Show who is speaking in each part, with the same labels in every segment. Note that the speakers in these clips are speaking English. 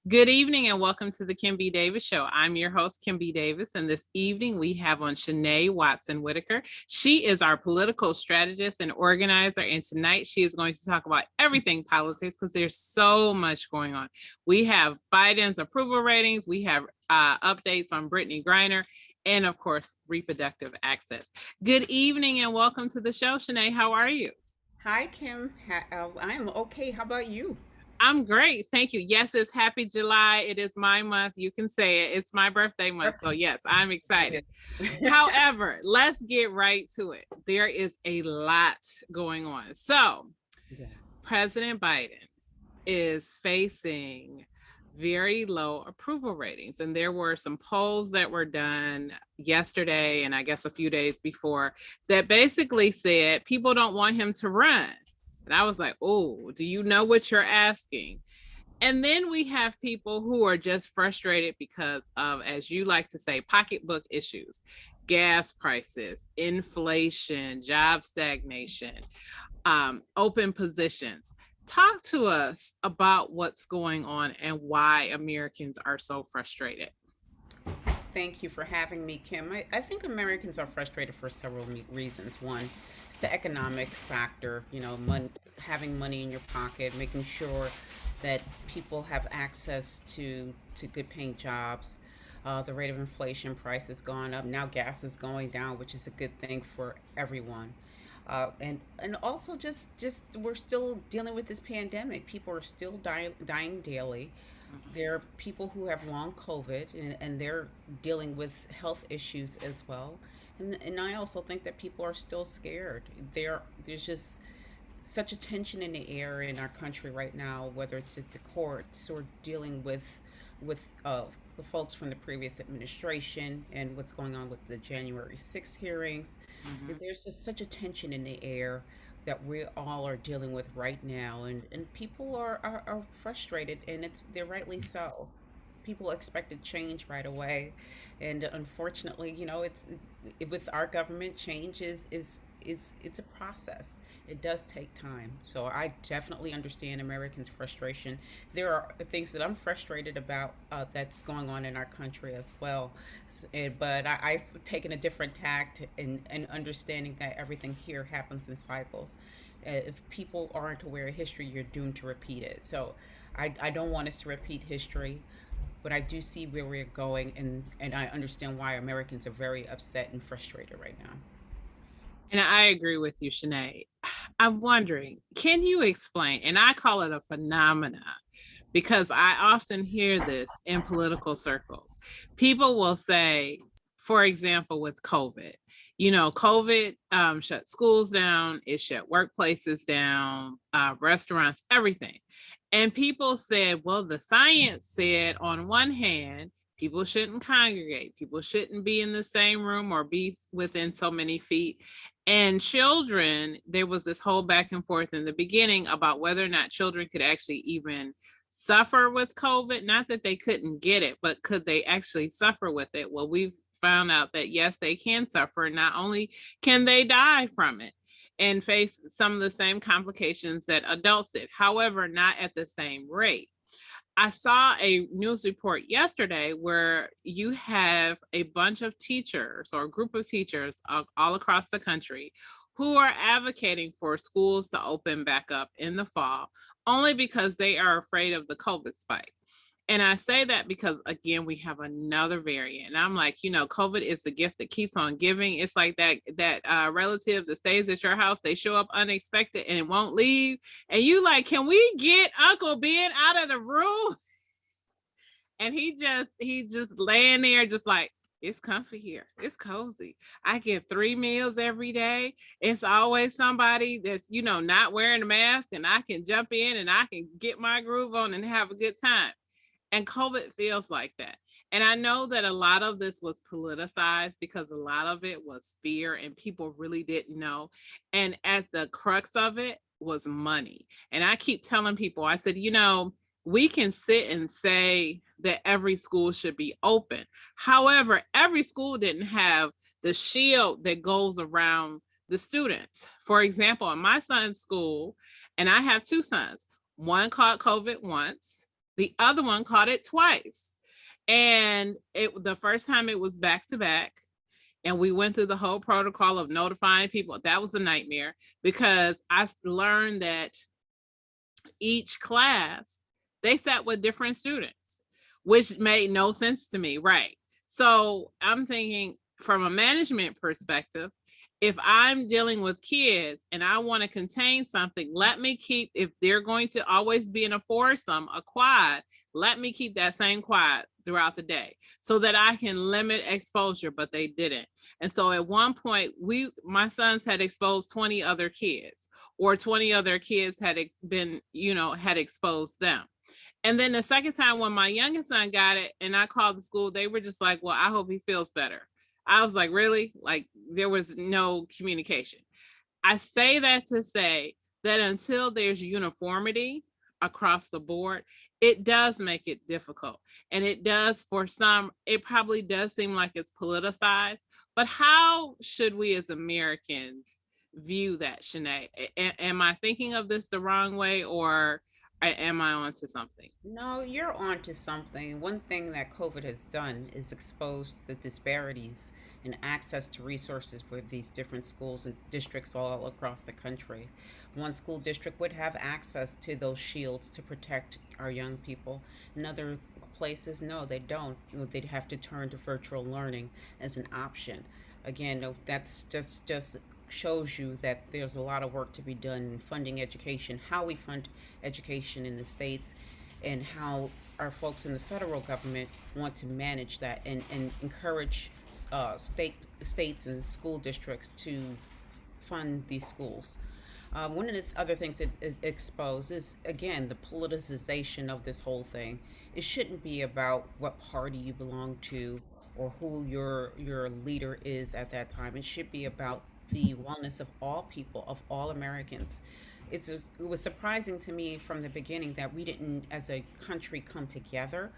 Speaker 1: Good evening and welcome to the Kim B. Davis Show. I'm your host, Kim B. Davis, and this evening we have on Shanay Watson-Whittaker. She is our political strategist and organizer, and tonight she is going to talk about everything politics because there's so much going on. We have Biden's approval ratings, we have updates on Britney Griner, and of course, reproductive access. Good evening and welcome to the show, Shanay. How are you?
Speaker 2: Hi, Kim. I'm okay. How about you?
Speaker 1: I'm great. Thank you. Yes, it's happy July. It is my month. You can say it. It's my birthday month. So, yes, I'm excited.
Speaker 2: It is.
Speaker 1: However, let's get right to it. There is a lot going on. So,
Speaker 2: Yes.
Speaker 1: President Biden is facing very low approval ratings. And there were some polls that were done yesterday and I guess a few days before that basically said people don't want him to run. And I was like, oh, do you know what you're asking? And then we have people who are just frustrated because of, as you like to say, pocketbook issues, gas prices, inflation, job stagnation, open positions. Talk to us about what's going on and why Americans are so frustrated.
Speaker 2: Thank you for having me, Kim. I think Americans are frustrated for several reasons. One, it's the economic factor, having money in your pocket, making sure that people have access to good paying jobs. The rate of inflation, price has gone up. Now gas is going down, which is a good thing for everyone. And also just we're still dealing with this pandemic. People are still dying daily. There are people who have long COVID and they're dealing with health issues as well. And I also think that people are still scared. There's just such a tension in the air in our country right now, whether it's at the courts or dealing with the folks from the previous administration and what's going on with the January 6th hearings.
Speaker 1: Mhm.
Speaker 2: There's just such a tension in the air that we all are dealing with right now, and people are frustrated, and they're rightly so. People expected change right away, and unfortunately, with our government, change is it's a process. It does take time. So I definitely understand Americans' frustration. There are things that I'm frustrated about that's going on in our country as well. But I've taken a different tact in understanding that everything here happens in cycles. If people aren't aware of history, you're doomed to repeat it. So I don't want us to repeat history, but I do see where we're going, and I understand why Americans are very upset and frustrated right now.
Speaker 1: And I agree with you, Shanae. I'm wondering, can you explain? And I call it a phenomenon because I often hear this in political circles. People will say, for example, with COVID, COVID shut schools down, it shut workplaces down, restaurants, everything. And people said, well, the science said on one hand, people shouldn't congregate, people shouldn't be in the same room or be within so many feet. And children, there was this whole back and forth in the beginning about whether or not children could actually even suffer with COVID. Not that they couldn't get it, but could they actually suffer with it? Well, we've found out that yes, they can suffer. Not only can they die from it and face some of the same complications that adults did, however, not at the same rate. I saw a news report yesterday where you have a bunch of teachers or a group of teachers all across the country who are advocating for schools to open back up in the fall only because they are afraid of the COVID spike. And I say that because again, we have another variant. And I'm like, COVID is the gift that keeps on giving. It's like that relative that stays at your house, they show up unexpected and it won't leave. And you like, can we get Uncle Ben out of the room? And he just laying there just like, it's comfy here. It's cozy. I get 3 meals every day. It's always somebody that's, not wearing a mask and I can jump in and I can get my groove on and have a good time. And COVID feels like that. And I know that a lot of this was politicized because a lot of it was fear and people really didn't know. And at the crux of it was money. And I keep telling people, I said, we can sit and say that every school should be open. However, every school didn't have the shield that goes around the students. For example, in my son's school, and I have two sons, one caught COVID once The other one caught it twice. And the first time it was back to back. And we went through the whole protocol of notifying people. That was a nightmare because I learned that each class they sat with different students, which made no sense to me. Right. So I'm thinking from a management perspective, if I'm dealing with kids and I want to contain something, let me keep, if they're going to always be in a foursome, a quad, let me keep that same quad throughout the day so that I can limit exposure, but they didn't. And so at one point, my sons had exposed 20 other kids, or 20 other kids had been, had exposed them. And then the second time when my youngest son got it and I called the school, they were just like, well, I hope he feels better. I was like, really? Like there was no communication. I say that to say that until there's uniformity across the board, it does make it difficult. And it does, for some, it probably does seem like it's politicized. But how should we as Americans view that, Shanay? Am I thinking of this the wrong way, or am I onto something?
Speaker 2: No, you're onto something. One thing that COVID has done is exposed the disparities in access to resources with these different schools and districts all across the country. One school district would have access to those shields to protect our young people. In other places, no, they don't. They'd have to turn to virtual learning as an option. Again, no, that's just shows you that there's a lot of work to be done in funding education, how we fund education in the states, and how our folks in the federal government want to manage that and encourage states and school districts to fund these schools. One of the other things it exposes, again, the politicization of this whole thing. It shouldn't be about what party you belong to or who your leader is at that time. It should be about the wellness of all people, of all Americans. It was surprising to me from the beginning that we didn't, as a country, come together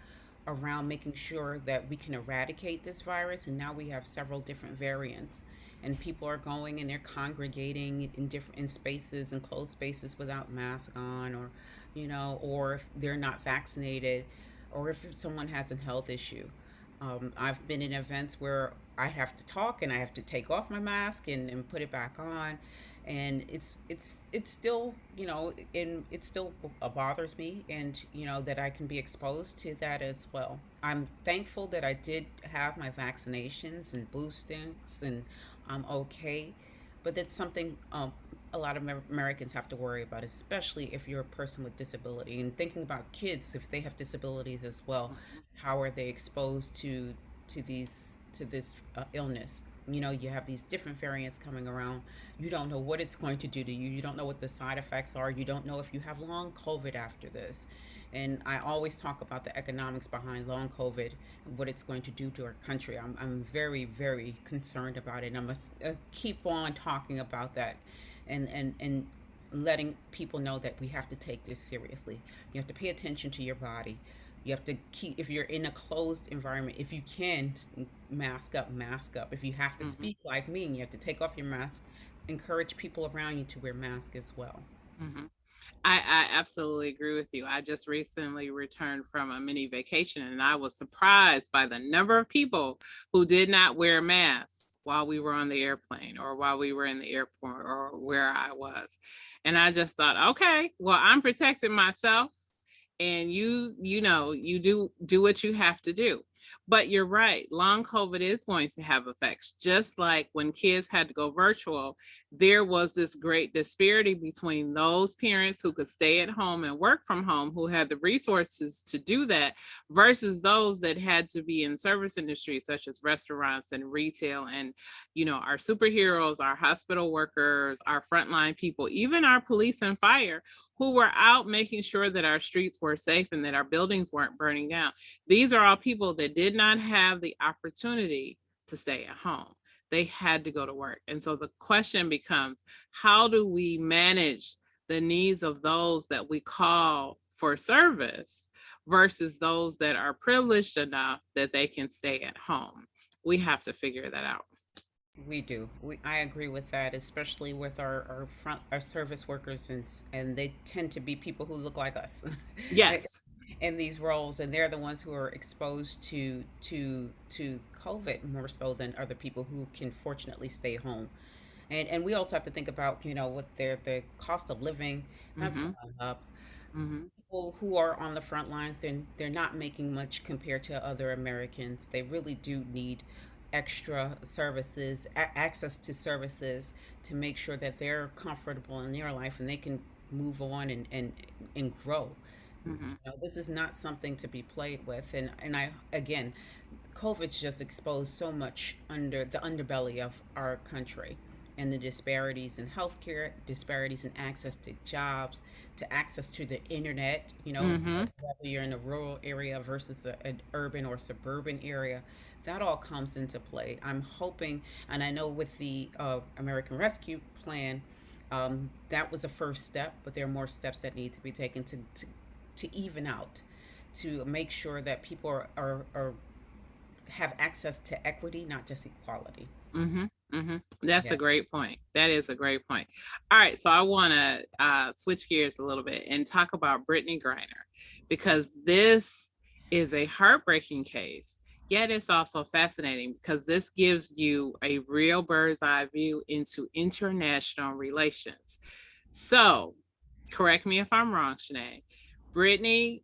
Speaker 2: around making sure that we can eradicate this virus. And now we have several different variants, and people are going and they're congregating in different spaces and closed spaces without masks on, or or if they're not vaccinated, or if someone has a health issue. I've been in events where I have to talk and I have to take off my mask and put it back on, and it's still, and it still bothers me, and that I can be exposed to that as well. I'm thankful that I did have my vaccinations and boostings, and I'm okay, but that's something a lot of Americans have to worry about, especially if you're a person with disability. And thinking about kids, if they have disabilities as well, how are they exposed to this illness? You have these different variants coming around. You don't know what it's going to do to you. You don't know what the side effects are. You don't know if you have long COVID after this. And I always talk about the economics behind long COVID and what it's going to do to our country. I'm very, very concerned about it. And I must keep on talking about that, and letting people know that we have to take this seriously. You have to pay attention to your body. You have to keep, if you're in a closed environment, if you can, mask up, mask up. If you have to
Speaker 1: Mm-hmm.
Speaker 2: speak like me and you have to take off your mask, encourage people around you to wear masks as well.
Speaker 1: Mm-hmm. I absolutely agree with you. I just recently returned from a mini vacation and I was surprised by the number of people who did not wear masks while we were on the airplane or while we were in the airport or where I was. And I just thought, okay, well, I'm protecting myself, and you do what you have to do. But you're right, long COVID is going to have effects. Just like when kids had to go virtual, there was this great disparity between those parents who could stay at home and work from home, who had the resources to do that, versus those that had to be in service industries such as restaurants and retail, and our superheroes, our hospital workers, our frontline people, even our police and fire, who were out making sure that our streets were safe and that our buildings weren't burning down. These are all people that did not have the opportunity to stay at home. They had to go to work. And so the question becomes, how do we manage the needs of those that we call for service versus those that are privileged enough that they can stay at home? We have to figure that out.
Speaker 2: We do. I agree with that, especially with our service workers, and they tend to be people who look like us.
Speaker 1: Yes.
Speaker 2: in these roles, and they're the ones who are exposed to COVID more so than other people who can fortunately stay home. And we also have to think about, what their cost of living that's
Speaker 1: Mm-hmm.
Speaker 2: going up.
Speaker 1: Mm-hmm.
Speaker 2: People who are on the front lines, they're not making much compared to other Americans. They really do need extra services, access to services to make sure that they're comfortable in their life and they can move on and grow.
Speaker 1: Mm-hmm.
Speaker 2: This is not something to be played with. And I, again, COVID's just exposed so much under the underbelly of our country and the disparities in healthcare, disparities in access to jobs, to access to the internet,
Speaker 1: Mm-hmm.
Speaker 2: whether you're in a rural area versus an urban or suburban area, that all comes into play. I'm hoping, and I know with the American Rescue Plan, that was a first step, but there are more steps that need to be taken to even out, to make sure that people are have access to equity, not just equality.
Speaker 1: Mm-hmm. Mm-hmm. That's
Speaker 2: Yeah.
Speaker 1: a great point. That is a great point. All right, so I want to switch gears a little bit and talk about Brittany Griner, because this is a heartbreaking case. Yet it's also fascinating because this gives you a real bird's eye view into international relations. So, correct me if I'm wrong, Shanae. Brittany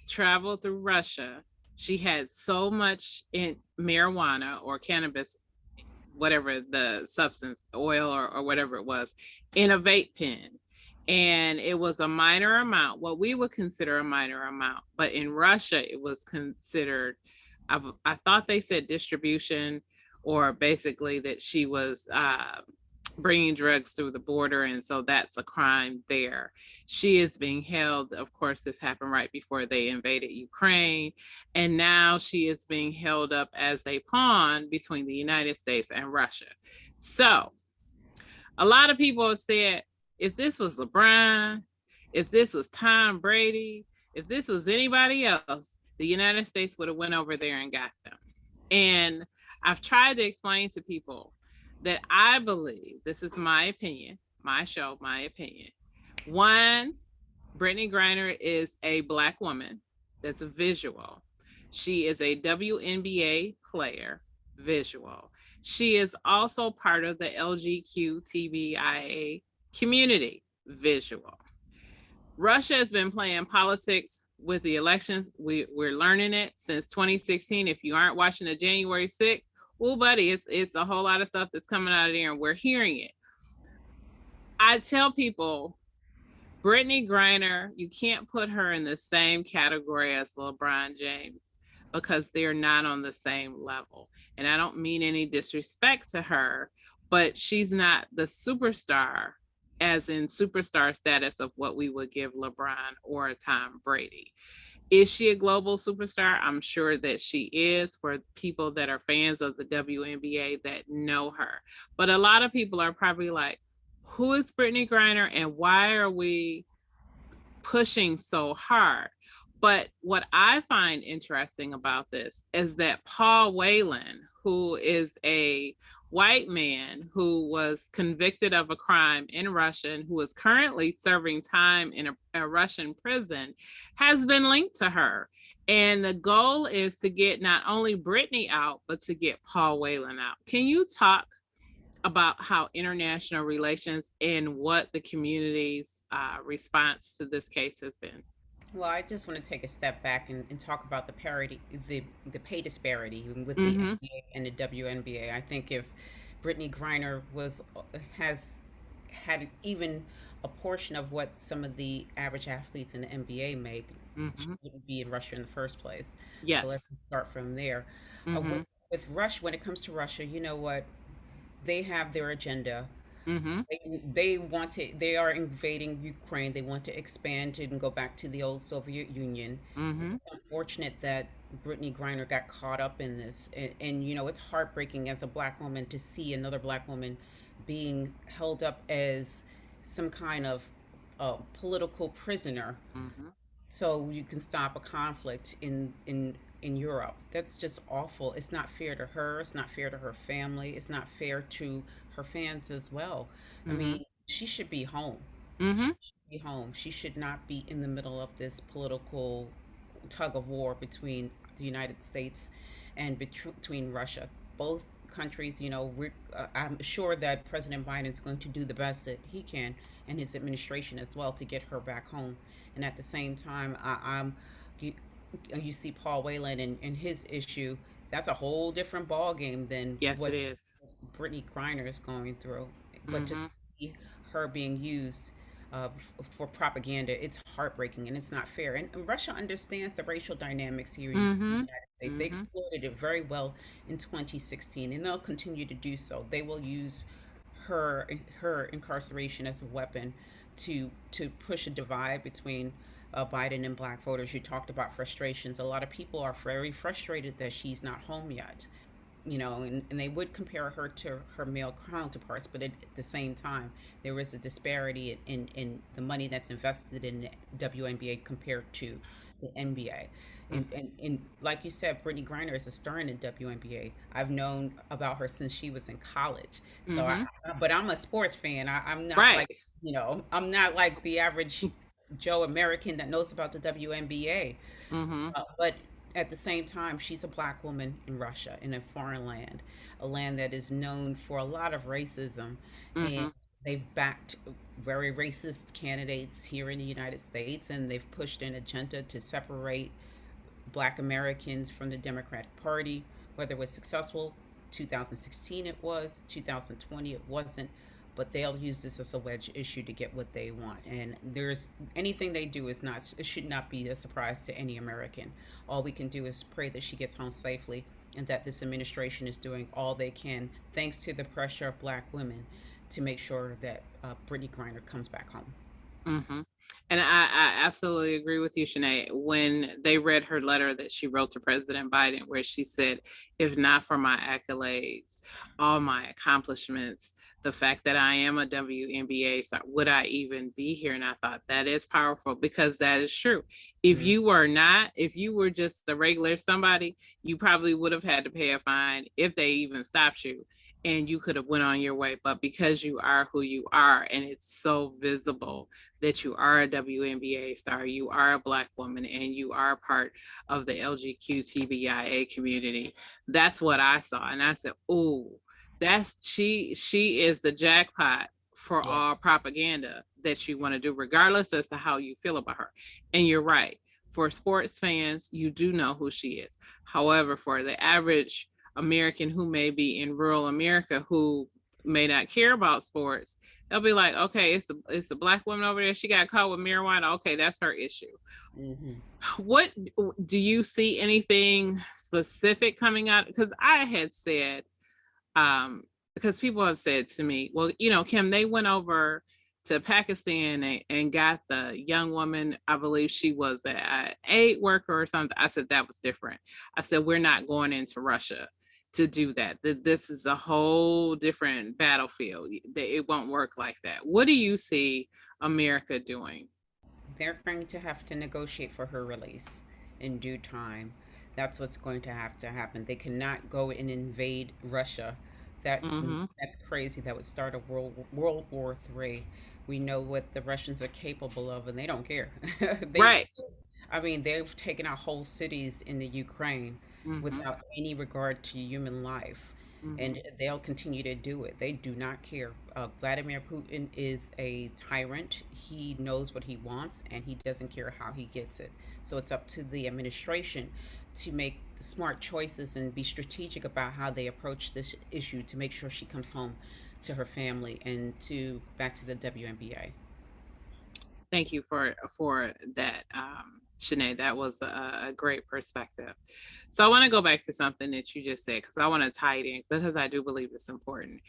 Speaker 1: traveled through Russia. She had so much in marijuana or cannabis, whatever the substance, oil or whatever it was, in a vape pen. And it was a minor amount, what we would consider a minor amount. But in Russia, it was considered, I thought they said distribution, or basically that she was bringing drugs through the border. And so that's a crime there. She is being held. Of course, this happened right before they invaded Ukraine. And now she is being held up as a pawn between the United States and Russia. So a lot of people have said, if this was LeBron, if this was Tom Brady, if this was anybody else, the United States would have went over there and got them. And I've tried to explain to people that I believe, this is my opinion, my show, my opinion. One, Brittany Griner is a Black woman that's a visual. She is a WNBA player, visual. She is also part of the LGBTQIA community, visual. Russia has been playing politics with the elections. We're learning it since 2016. If you aren't watching the January 6th, well, buddy, it's a whole lot of stuff that's coming out of there, and we're hearing it. I tell people, Brittany Griner, you can't put her in the same category as LeBron James because they're not on the same level. And I don't mean any disrespect to her, but she's not the superstar, as in superstar status of what we would give LeBron or a Tom Brady. Is she a global superstar? I'm sure that she is, for people that are fans of the WNBA that know her. But a lot of people are probably like, who is Brittany Griner and why are we pushing so hard? But what I find interesting about this is that Paul Whelan, who is a white man who was convicted of a crime in Russia and who is currently serving time in a Russian prison, has been linked to her. And the goal is to get not only Brittany out, but to get Paul Whelan out. Can you talk about how international relations and what the community's response to this case has been?
Speaker 2: Well, I just want to take a step back and talk about the parity, the pay disparity with the
Speaker 1: Mm-hmm.
Speaker 2: NBA and the WNBA. I think if Brittany Griner has had even a portion of what some of the average athletes in the NBA make, she
Speaker 1: Mm-hmm.
Speaker 2: wouldn't be in Russia in the first place. So let's
Speaker 1: Yes.
Speaker 2: start from there.
Speaker 1: Mm-hmm.
Speaker 2: With Russia, when it comes to Russia, you know what? They have their agenda.
Speaker 1: Mm-hmm.
Speaker 2: They want to. They are invading Ukraine. They want to expand and go back to the old Soviet Union.
Speaker 1: Mm-hmm.
Speaker 2: It's unfortunate that Brittany Griner got caught up in this, and it's heartbreaking as a black woman to see another black woman being held up as some kind of political prisoner
Speaker 1: Mm-hmm.
Speaker 2: so you can stop a conflict in Europe. That's just awful. It's not fair to her. It's not fair to her family. It's not fair to her fans as well. I
Speaker 1: Mm-hmm.
Speaker 2: mean, she should be home. She
Speaker 1: Mm-hmm.
Speaker 2: be home. She should not be in the middle of this political tug of war between the United States and between Russia. Both countries, I'm sure that President Biden's going to do the best that he can, and his administration as well, to get her back home. And at the same time, you, you see Paul Whelan and his issue. That's a whole different ball game than
Speaker 1: Yes, it
Speaker 2: what
Speaker 1: is.
Speaker 2: Britney Griner is going through. But just
Speaker 1: Mm-hmm.
Speaker 2: to see her being used for propaganda, it's heartbreaking and it's not fair. And Russia understands the racial dynamics here in the
Speaker 1: Mm-hmm.
Speaker 2: United States. They
Speaker 1: Mm-hmm.
Speaker 2: exploited it very well in 2016, and they'll continue to do so. They will use her incarceration as a weapon to push a divide between Biden and black voters. You talked about frustrations. A lot of people are very frustrated that she's not home yet, and they would compare her to her male counterparts, but at the same time, there is a disparity in the money that's invested in the WNBA compared to the NBA. And like you said, Brittany Griner is a star in the WNBA. I've known about her since she was in college. So,
Speaker 1: Mm-hmm.
Speaker 2: but I'm a sports fan. I'm not
Speaker 1: Right.
Speaker 2: like, I'm not like the average Joe American that knows about the WNBA.
Speaker 1: Mm-hmm.
Speaker 2: But at the same time, she's a black woman in Russia, in a foreign land, a land that is known for a lot of racism. And
Speaker 1: Mm-hmm.
Speaker 2: they've backed very racist candidates here in the United States, and they've pushed an agenda to separate black Americans from the Democratic Party. Whether it was successful, 2016 it was, 2020 it wasn't, but they'll use this as a wedge issue to get what they want. And there's anything they do is not, it should not be a surprise to any American. All we can do is pray that she gets home safely, and that this administration is doing all they can, thanks to the pressure of black women, to make sure that Brittany Griner comes back home.
Speaker 1: Mm-hmm. And I absolutely agree with you, Shanae. When they read her letter that she wrote to President Biden, where she said, if not for my accolades, all my accomplishments, the fact that I am a WNBA star, would I even be here? And I thought that is powerful, because that is true. If
Speaker 2: Mm,
Speaker 1: you were not, if you were just the regular somebody, you probably would have had to pay a fine if they even stopped you, and you could have went on your way. But because you are who you are, and it's so visible that you are a WNBA star, you are a black woman, and you are part of the LGBTQIA community. That's what I saw, and I said, "Oh, that's she is the jackpot for
Speaker 2: yeah.
Speaker 1: all propaganda that you want to do, regardless as to how you feel about her." And you're right. For sports fans, you do know who she is. However, for the average American who may be in rural America, who may not care about sports, they'll be like, okay, it's a black woman over there. She got caught with marijuana. Okay, that's her issue.
Speaker 2: Hmm.
Speaker 1: What do you see anything specific coming out? Because I had said, because people have said to me, well, Kim, they went over to Pakistan and got the young woman. I believe she was an aid worker or something. I said that was different. I said we're not going into Russia to do that. This is a whole different battlefield. It won't work like that. What do you see America doing?
Speaker 2: They're going to have to negotiate for her release in due time. That's what's going to happen. They cannot go and invade Russia. That's
Speaker 1: Mm-hmm.
Speaker 2: that's crazy. That would start a World War III. We know what the Russians are capable of, and they don't care. they
Speaker 1: Right.
Speaker 2: I mean, they've taken out whole cities in the Ukraine
Speaker 1: Mm-hmm.
Speaker 2: without any regard to human life,
Speaker 1: Mm-hmm.
Speaker 2: and they'll continue to do it. They do not care. Vladimir Putin is a tyrant. He knows what he wants, and he doesn't care how he gets it. So it's up to the administration to make smart choices and be strategic about how they approach this issue to make sure she comes home to her family and to back to the WNBA.
Speaker 1: Thank you for that, Shanae. That was a great perspective. So I want to go back to something that you just said, because I want to tie it in, because I do believe it's important.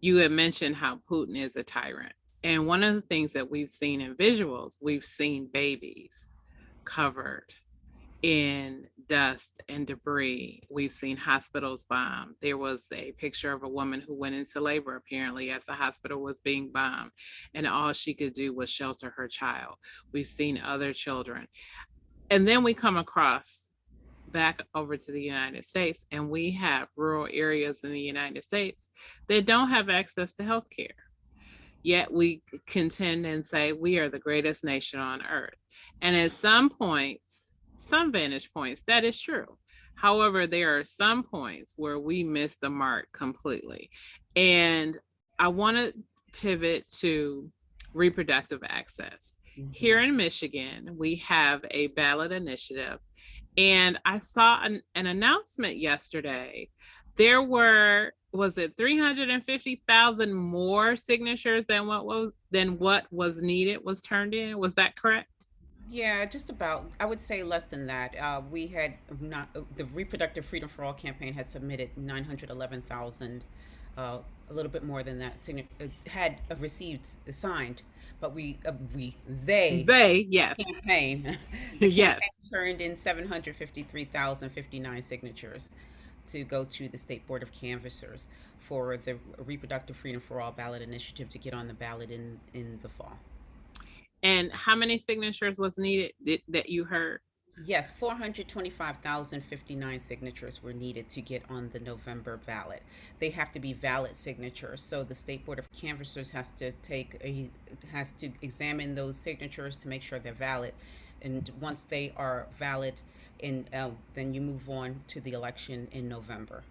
Speaker 1: You had mentioned how Putin is a tyrant, and one of the things that we've seen in visuals, we've seen babies covered in dust and debris. We've seen hospitals bombed. There was a picture of a woman who went into labor apparently as the hospital was being bombed, and all she could do was shelter her child. We've seen other children. And then we come across back over to the United States, and we have rural areas in the United States that don't have access to health care. yet we contend and say we are the greatest nation on earth. And at some points, some vantage points, that is true. However, there are some points where we miss the mark completely. And I want to pivot to reproductive access. Here
Speaker 2: Hmm.
Speaker 1: in Michigan, we have a ballot initiative, and I saw an announcement yesterday. There were, was it 350,000 more signatures than what was needed was turned in? Was that correct?
Speaker 2: Yeah, just about. I would say less than that. We had not the Reproductive Freedom for All campaign had submitted 911,000, a little bit more than that. Had received signed, but they
Speaker 1: They, yes.
Speaker 2: campaign, the campaign
Speaker 1: Yes.
Speaker 2: turned in 753,059 signatures to go to the State Board of Canvassers for the Reproductive Freedom for All ballot initiative to get on the ballot in the fall.
Speaker 1: And how many signatures was needed that you heard?
Speaker 2: Yes, 425,059 signatures were needed to get on the November ballot. They have to be valid signatures, so the State Board of Canvassers has to examine those signatures to make sure they're valid. And once they are valid, then you move on to the election in November.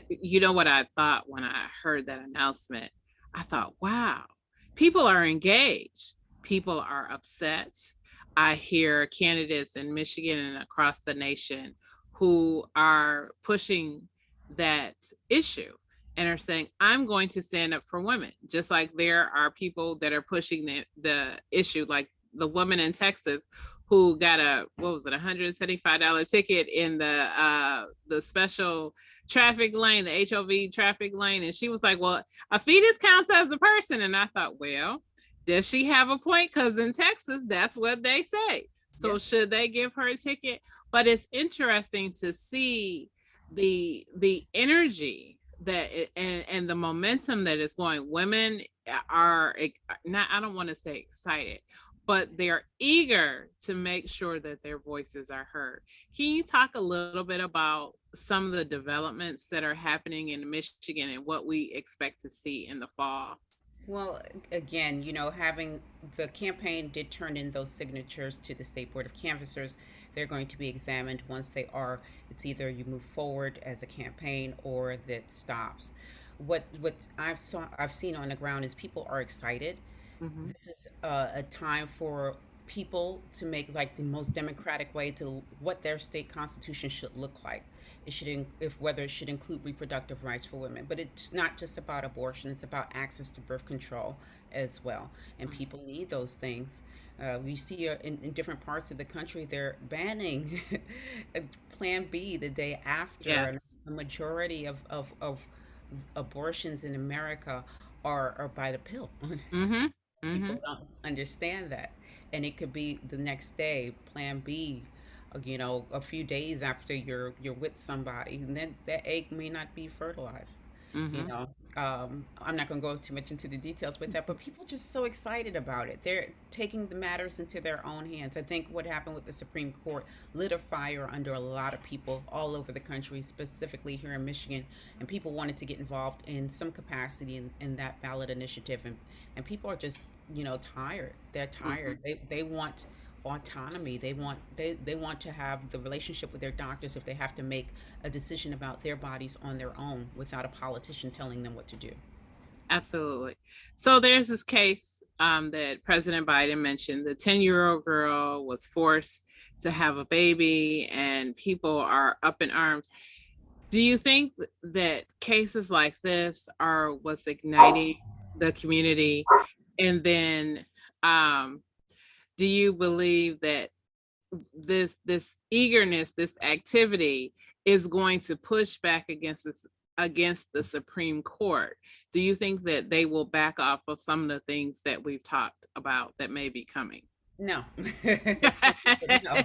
Speaker 1: You know what I thought when I heard that announcement? I thought, wow, people are engaged. People are upset. I hear candidates in Michigan and across the nation who are pushing that issue and are saying, I'm going to stand up for women. Just like there are people that are pushing the issue, like the woman in Texas who got a, what was it, $175 ticket in the special traffic lane, the HOV traffic lane. And she was like, well, a fetus counts as a person. And I thought, well, does she have a point? Because in Texas, that's what they say.
Speaker 2: Yeah.
Speaker 1: So should they give her a ticket? But it's interesting to see the energy that and the momentum that is going. Women are not, I don't want to say excited, but they're eager to make sure that their voices are heard. Can you talk a little bit about some of the developments that are happening in Michigan and what we expect to see in the fall?
Speaker 2: Well, again, having the campaign did turn in those signatures to the State Board of Canvassers. They're going to be examined. Once they are, it's either you move forward as a campaign or that stops. What I've seen on the ground is people are excited.
Speaker 1: Mm-hmm.
Speaker 2: This is a time for people to make like the most democratic way to what their state constitution should look like. It should if whether it should include reproductive rights for women, but it's not just about abortion. It's about access to birth control as well, and people need those things. We see in different parts of the country they're banning Plan B the day after, and
Speaker 1: Yes.
Speaker 2: the majority of abortions in America are by the pill.
Speaker 1: Mm-hmm. Mm-hmm.
Speaker 2: People don't understand that. And it could be the next day, plan B, a few days after you're with somebody, and then that egg may not be fertilized. You
Speaker 1: Mm-hmm.
Speaker 2: know, I'm not going to go too much into the details with that, but people just so excited about it. They're taking the matters into their own hands. I think what happened with the Supreme Court lit a fire under a lot of people all over the country, specifically here in Michigan, and people wanted to get involved in some capacity in that ballot initiative, and people are just tired. They're
Speaker 1: Mm-hmm.
Speaker 2: tired. They want autonomy. They want to have the relationship with their doctors if they have to make a decision about their bodies on their own without a politician telling them what to do.
Speaker 1: Absolutely. So there's this case that President Biden mentioned. The 10-year-old girl was forced to have a baby, and people are up in arms. Do you think that cases like this are what's igniting the community? And then um, do you believe that this eagerness, this activity is going to push back against the Supreme Court? Do you think that they will back off of some of the things that we've talked about that may be coming?
Speaker 2: No, simply no.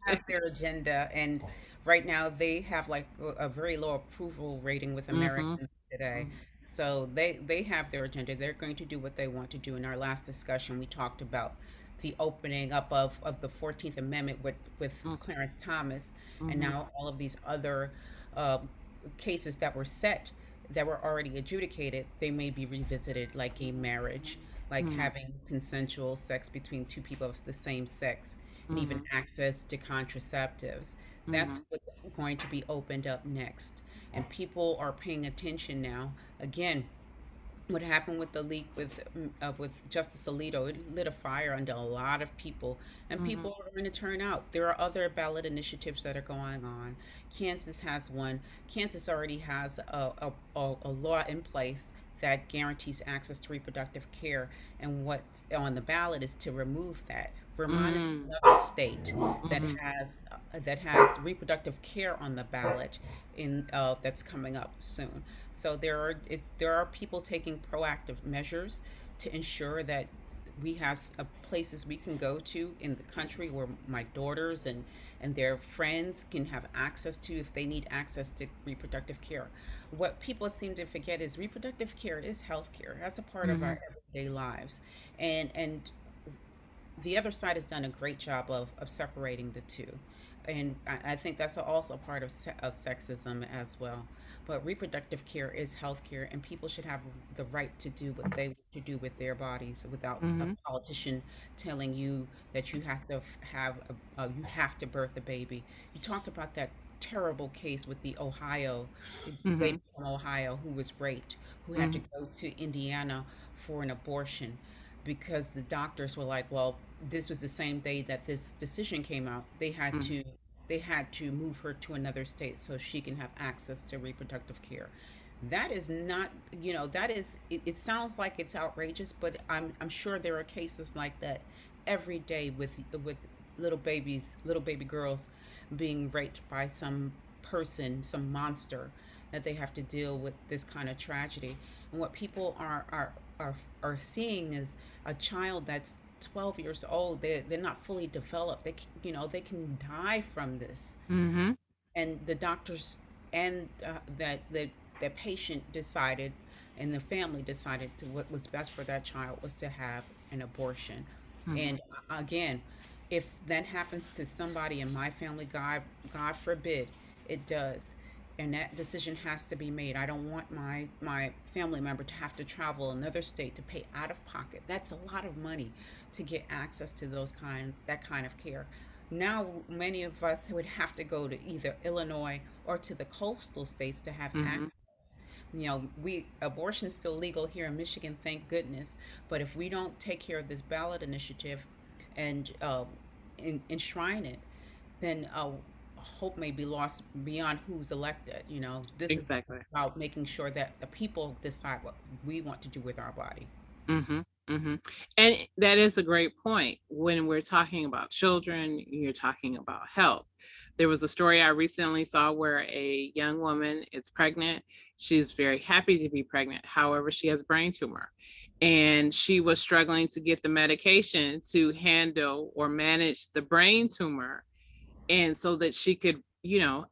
Speaker 2: Have their agenda, and right now they have like a very low approval rating with
Speaker 1: Mm-hmm.
Speaker 2: Americans today. So they have their agenda. They're going to do what they want to do. In our last discussion, we talked about the opening up of the 14th Amendment with
Speaker 1: Mm-hmm.
Speaker 2: Clarence Thomas, and
Speaker 1: Mm-hmm.
Speaker 2: now all of these other uh, cases that were set. that were already adjudicated, they may be revisited, like a marriage, like
Speaker 1: Mhm.
Speaker 2: having consensual sex between two people of the same sex, and even
Speaker 1: Mhm.
Speaker 2: access to contraceptives. That's
Speaker 1: Mhm.
Speaker 2: what's going to be opened up next. And people are paying attention now. Again, what happened with the leak with Justice Alito, it lit a fire under a lot of people, and
Speaker 1: Mhm.
Speaker 2: people are going to turn out. There are other ballot initiatives that are going on. Kansas has one. Kansas already has a law in place that guarantees access to reproductive care, and what's on the ballot is to remove that. Vermont is
Speaker 1: Mhm.
Speaker 2: another state that
Speaker 1: Mhm.
Speaker 2: has reproductive care on the ballot in that's coming up soon. So there are people taking proactive measures to ensure that we have places we can go to in the country where my daughters and their friends can have access to if they need access to reproductive care. What people seem to forget is reproductive care is health care. That's a part of our
Speaker 1: Mhm.
Speaker 2: everyday lives. And the other side has done a great job of separating the two. And I think that's also part of sexism as well. But reproductive care is health care, and people should have the right to do what they want to do with their bodies without a
Speaker 1: Mhm.
Speaker 2: politician telling you that you have to you have to birth a baby. You talked about that terrible case with the baby
Speaker 1: Mhm.
Speaker 2: from Ohio who was raped, who had to
Speaker 1: Mhm.
Speaker 2: go to Indiana for an abortion because the doctors were like, well, this was the same day that this decision came out.
Speaker 1: Mhm.
Speaker 2: They had to move her to another state so she can have access to reproductive care. That is not, that is it sounds like it's outrageous, but I'm sure there are cases like that every day with little baby girls being raped by some person, some monster, that they have to deal with this kind of tragedy. And what people are seeing is a child that's 12 years old. They're not fully developed. They can die from this.
Speaker 1: Mhm.
Speaker 2: And the doctors and the patient decided, and the family decided to what was best for that child was to have an abortion.
Speaker 1: Mhm.
Speaker 2: And again, if that happens to somebody in my family, God forbid it does, and that decision has to be made. I don't want my family member to have to travel another state to pay out of pocket. That's a lot of money to get access to that kind of care. Now many of us would have to go to either Illinois or to the coastal states to have access.
Speaker 1: Mhm.
Speaker 2: We abortion is still legal here in Michigan, thank goodness. But if we don't take care of this ballot initiative and enshrine it, then hope may be lost beyond who's elected. This is
Speaker 1: Exactly.
Speaker 2: about making sure that the people decide what we want to do with our body.
Speaker 1: Mhm, mhm. And that is a great point. When we're talking about children, you're talking about health. There was a story I recently saw where a young woman is pregnant. She's very happy to be pregnant. However, she has brain tumor. And she was struggling to get the medication to handle or manage the brain tumor and so that she could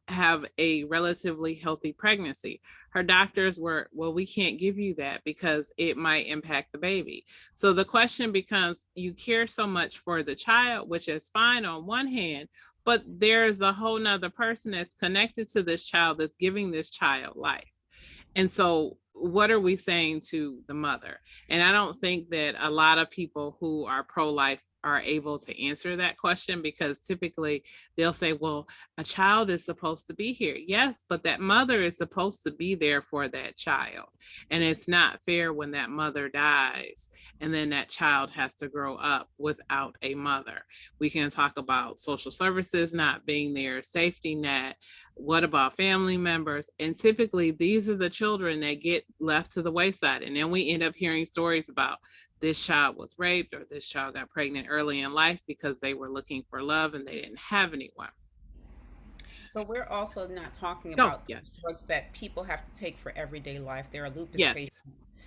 Speaker 1: have a relatively healthy pregnancy. Her doctors were, well, we can't give you that because it might impact the baby. So the question becomes, you care so much for the child, which is fine on one hand, but there's a whole nother person that's connected to this child that's giving this child life. And so, what are we saying to the mother? And I don't think that a lot of people who are pro life are able to answer that question because typically they'll say, well, a child is supposed to be here. Yes, but that mother is supposed to be there for that child. And it's not fair when that mother dies and then that child has to grow up without a mother. We can talk about social services not being there, safety net, what about family members? And typically, these are the children that get left to the wayside. And then we end up hearing stories about this child was raped or this child got pregnant early in life because they were looking for love and they didn't have anyone.
Speaker 2: But we're also not talking
Speaker 1: Oh,
Speaker 2: about
Speaker 1: yes.
Speaker 2: drugs that people have to take for everyday life. There are lupus
Speaker 1: Yes.
Speaker 2: patients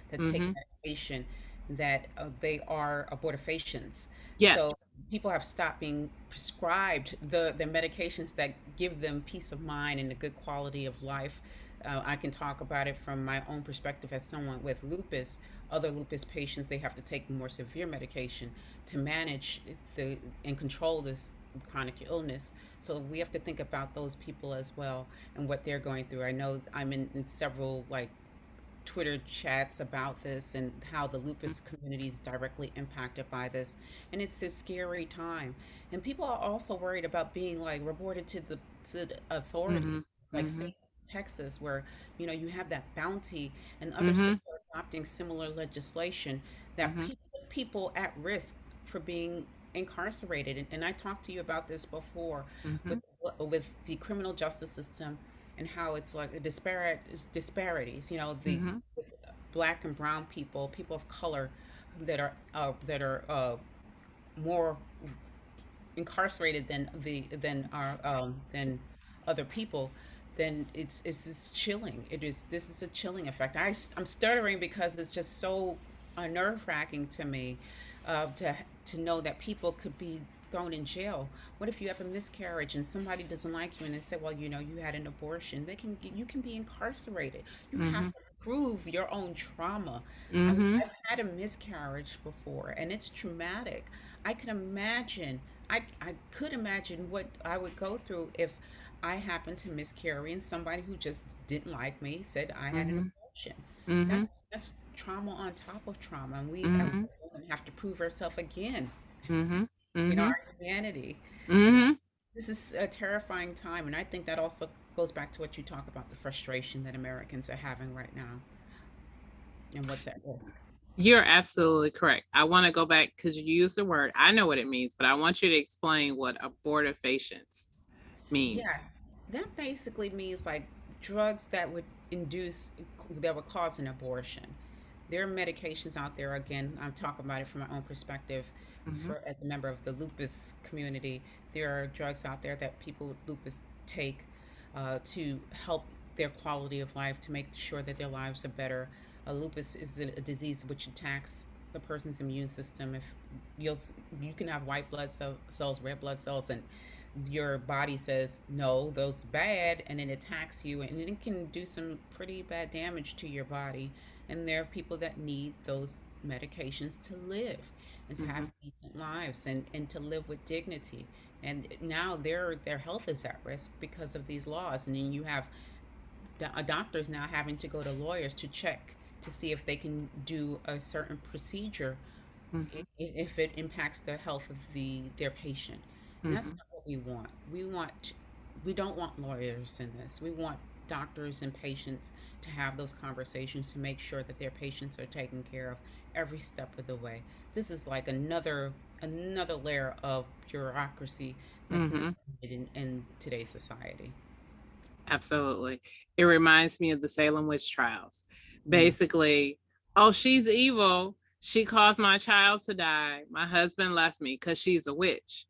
Speaker 2: that take
Speaker 1: Mm-hmm.
Speaker 2: medication that they are abortifacients. So
Speaker 1: Yes.
Speaker 2: people have stopped being prescribed the medications that give them peace of mind and a good quality of life. I can talk about it from my own perspective as someone with lupus. Other lupus patients, they have to take more severe medication to manage and control this chronic illness. So we have to think about those people as well and what they're going through. I know I'm in several like Twitter chats about this and how the lupus community is directly impacted by this, and it's a scary time. And people are also worried about being like reported to the authority,
Speaker 1: Mhm.
Speaker 2: like
Speaker 1: Mhm.
Speaker 2: states like Texas, where you have that bounty, and other states
Speaker 1: Mhm.
Speaker 2: are adopting similar legislation that
Speaker 1: Mhm.
Speaker 2: people at risk for being incarcerated. And I talked to you about this before with
Speaker 1: Mhm.
Speaker 2: with the criminal justice system and how it's like a disparities. The
Speaker 1: Mhm.
Speaker 2: with black and brown people, people of color that are more incarcerated than other people, then it's just chilling. This is a chilling effect. I'm stuttering because it's just so nerve wracking to me, to know that people could be thrown in jail. What if you have a miscarriage and somebody doesn't like you and they say, well, you had an abortion? You can be incarcerated. You have
Speaker 1: Mhm.
Speaker 2: to prove your own trauma. I mean,
Speaker 1: Mhm.
Speaker 2: I've had a miscarriage before, and it's traumatic. I can imagine. I could imagine what I would go through if I happened to miscarry and somebody who just didn't like me said I had an
Speaker 1: Mhm.
Speaker 2: abortion.
Speaker 1: Mhm.
Speaker 2: That's trauma on top of trauma, and we as
Speaker 1: Mhm.
Speaker 2: women have to prove ourselves again.
Speaker 1: Mhm. Mhm.
Speaker 2: Our humanity.
Speaker 1: Mhm.
Speaker 2: This is a terrifying time, and I think that also goes back to what you talk about, the frustration that Americans are having right now and what's at risk.
Speaker 1: You're absolutely correct. I want to go back because you used the word. I know what it means, but I want you to explain what abortifacients
Speaker 2: Yeah,
Speaker 1: means.
Speaker 2: that basically means like drugs that would induce, that would cause an abortion. There are medications out there. Again, I'm talking about it from my own perspective.
Speaker 1: Mhm.
Speaker 2: For as a member of the lupus community, there are drugs out there that people with lupus take to help their quality of life, to make sure that their lives are better. Lupus is a disease which attacks the person's immune system. If you'll, you can have white cells, red blood cells, and your body says no, those bad, and it attacks you, and it can do some pretty bad damage to your body. And there are people that need those medications to live and to have
Speaker 1: Mhm.
Speaker 2: decent lives, and to live with dignity. And now their health is at risk because of these laws. And then you have doctors now having to go to lawyers to check to see if they can do a certain procedure
Speaker 1: Mhm.
Speaker 2: if it impacts the health of their patient. And that's
Speaker 1: Mhm.
Speaker 2: not what we want. We don't want lawyers in this. We want doctors and patients to have those conversations to make sure that their patients are taken care of every step of the way. This is like another layer of bureaucracy that's not
Speaker 1: Mhm.
Speaker 2: needed in today's society.
Speaker 1: Absolutely. It reminds me of the Salem witch trials.
Speaker 2: Mm,
Speaker 1: Basically, oh, she's evil. She caused my child to die. My husband left me because she's a witch.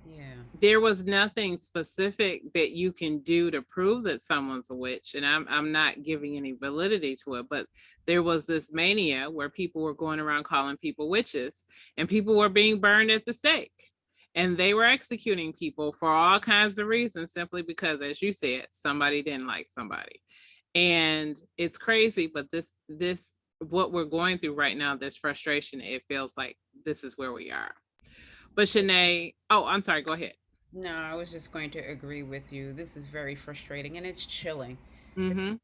Speaker 2: yeah.
Speaker 1: There was nothing specific that you can do to prove that someone's a witch, and I'm not giving any validity to it, but there was this mania where people were going around calling people witches, and people were being burned at the stake, and they were executing people for all kinds of reasons simply because, as you said, somebody didn't like somebody. And it's crazy, but this what we're going through right now, this frustration, it feels like this is where we are. But Shanae, oh, I'm sorry, go ahead.
Speaker 2: No, I was just going to agree with you. This is very frustrating and it's chilling. It's
Speaker 1: Mhm.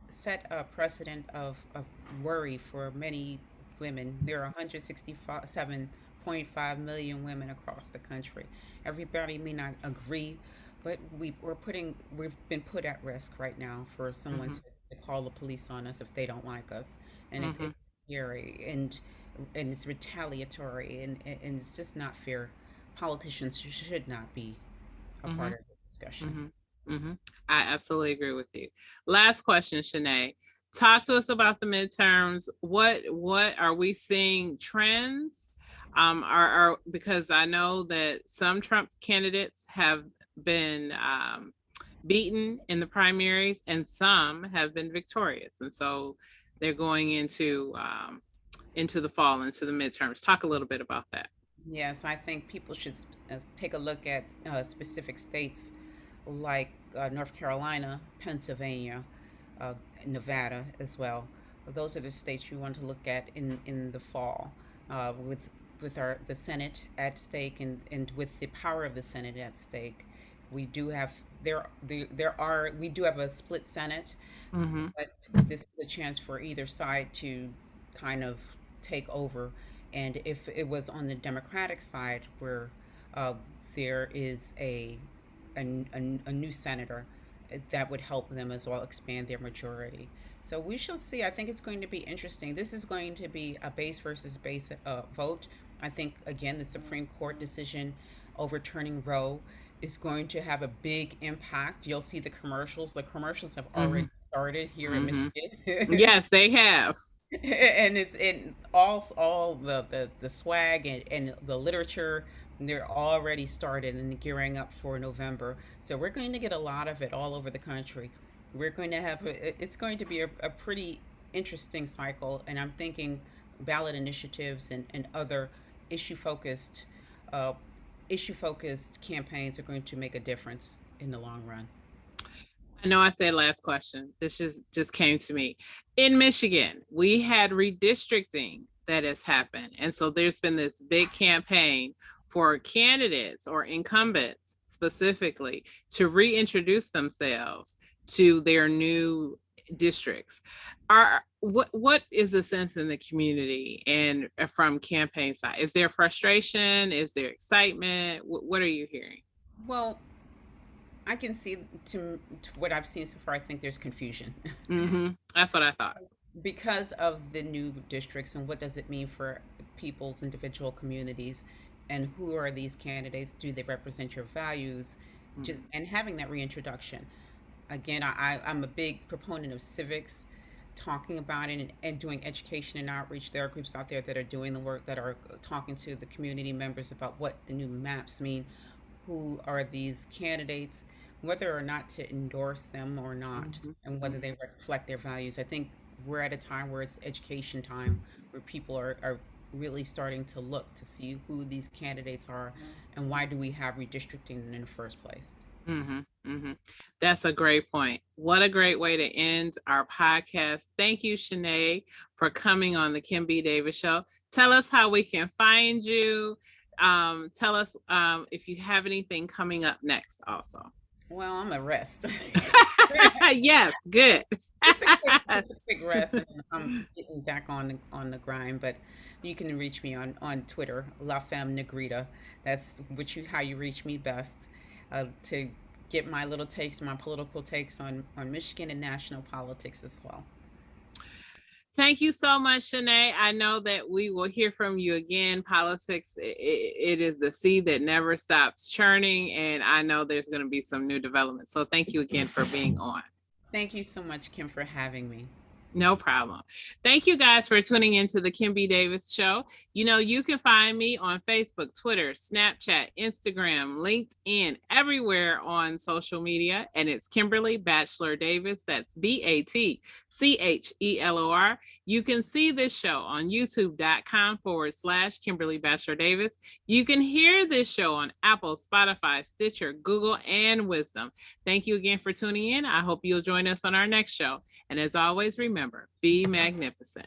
Speaker 2: set a precedent of worry for many women. There are 167.5 million women across the country. Everybody may not agree, but we've been put at risk right now for someone
Speaker 1: Mhm.
Speaker 2: to call the police on us if they don't like us, and
Speaker 1: Mhm.
Speaker 2: it's scary, and it's retaliatory, and it's just not fair. Politicians should not be a part
Speaker 1: Mhm.
Speaker 2: of the discussion.
Speaker 1: Mhm. Mhm. I absolutely agree with you. Last question, Shanae. Talk to us about the midterms. What are we seeing trends? Are because I know that some Trump candidates have been beaten in the primaries and some have been victorious, and so they're going into the fall, into the midterms. Talk a little bit about that.
Speaker 2: Yes, I think people should take a look at specific states like North Carolina, Pennsylvania, uh, Nevada as well. Those are the states you want to look at in the fall, with the Senate at stake, and with the power of the Senate at stake. We do have we do have a split Senate,
Speaker 1: Mm-hmm.
Speaker 2: but this is a chance for either side to kind of take over. And if it was on the Democratic side where uh, there is a new senator, that would help them as well expand their majority. So we shall see. I think it's going to be interesting. This is going to be a base versus base vote. I think, again, the Supreme Court decision overturning Roe is going to have a big impact. You'll see the commercials. The commercials have
Speaker 1: Mm-hmm.
Speaker 2: already started here in
Speaker 1: Mm-hmm.
Speaker 2: Michigan.
Speaker 1: Yes, they have.
Speaker 2: And it's in all the swag and the literature, they're already started and gearing up for November. So we're going to get a lot of it all over the country. We're going to have it's going to be a pretty interesting cycle, and I'm thinking ballot initiatives and other issue focused uh, issue focused campaigns are going to make a difference in the long run.
Speaker 1: I know I said last question. This just came to me. In Michigan, we had redistricting that has happened. And so there's been this big campaign for candidates or incumbents specifically to reintroduce themselves to their new districts. What is the sense in the community and from campaign side? Is there frustration? Is there excitement? What are you hearing?
Speaker 2: Well, I can see to what I've seen so far. I think there's confusion
Speaker 1: Mm-hmm. That's what I thought.
Speaker 2: because of the new districts and what does it mean for people's individual communities, and who are these candidates? Do they represent your values? Just
Speaker 1: Mm-hmm.
Speaker 2: and having that reintroduction. Again, I'm a big proponent of civics, talking about it and doing education and outreach. There are groups out there that are doing the work, that are talking to the community members about what the new maps mean, who are these candidates, whether or not to endorse them or not,
Speaker 1: Mm-hmm.
Speaker 2: and whether they reflect their values. I think we're at a time where it's education time, where people are really starting to look to see who these candidates are and why do we have redistricting in the first place.
Speaker 1: Mm-hmm. Mm-hmm. That's a great point. What a great way to end our podcast. Thank you, Shanay, for coming on the Kim B. Davis Show. Tell us how we can find you. Tell us if you have anything coming up next, also.
Speaker 2: Well, I'm a rest.
Speaker 1: Yes, good.
Speaker 2: Just a quick rest, and I'm getting back on the grind. But you can reach me on Twitter, La Femme Negrita. That's how you reach me best, to get my little takes, my political takes on Michigan and national politics as well.
Speaker 1: Thank you so much, Shanay. I know that we will hear from you again. Politics, it is the seed that never stops churning, and I know there's going to be some new developments. So thank you again for being on.
Speaker 2: Thank you so much, Kim, for having me.
Speaker 1: No problem. Thank you guys for tuning into the Kim B. Davis Show. You know, you can find me on Facebook, Twitter, Snapchat, Instagram, LinkedIn, everywhere on social media. And it's Kimberly Bachelor Davis. That's BATCHELOR. You can see this show on youtube.com/Kimberly Bachelor Davis. You can hear this show on Apple, Spotify, Stitcher, Google, and Wisdom. Thank you again for tuning in. I hope you'll join us on our next show. And as always, remember, be magnificent.